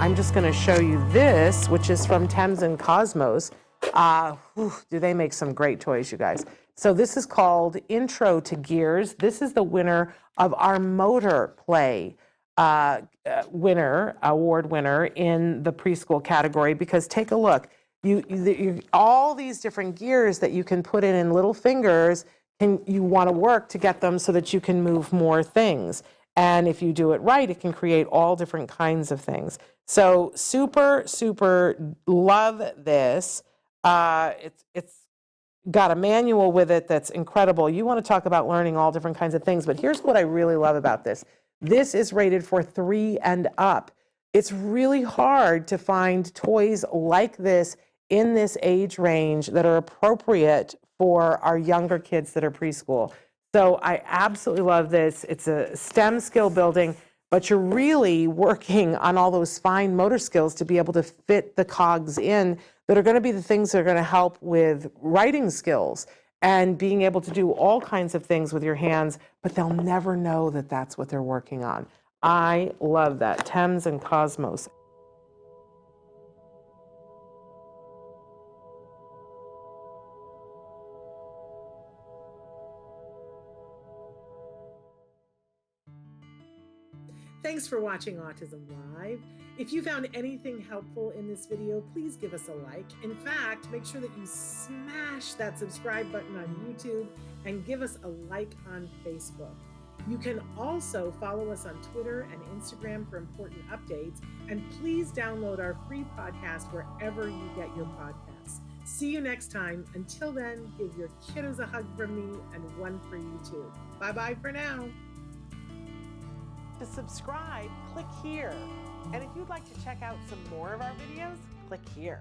I'm just going to show you this, which is from 𝗵𝗲𝗂𝗃𝗲𝗄. Do they make some great toys, you guys. So this is called Intro to Gears. This is the winner of our motor play award winner in the preschool category, because take a look. All these different gears that you can put in little fingers, you want to work to get them so that you can move more things. And if you do it right, it can create all different kinds of things. So super, super love this. It's got a manual with it that's incredible. You want to talk about learning all different kinds of things, but here's what I really love about this. This is rated for 3 and up. It's really hard to find toys like this in this age range that are appropriate for our younger kids that are preschool. So I absolutely love this. It's a STEM skill building, but you're really working on all those fine motor skills to be able to fit the cogs in that are going to be the things that are going to help with writing skills and being able to do all kinds of things with your hands, but they'll never know that that's what they're working on. I love that. 𝗵𝗲𝗂𝗃𝗲𝗄. Thanks for watching Autism Live. If you found anything helpful in this video, please give us a like. In fact, make sure that you smash that subscribe button on YouTube and give us a like on Facebook. You can also follow us on Twitter and Instagram for important updates. And please download our free podcast wherever you get your podcasts. See you next time. Until then, give your kiddos a hug from me and one for you too. Bye-bye for now. To subscribe, click here. And if you'd like to check out some more of our videos, click here.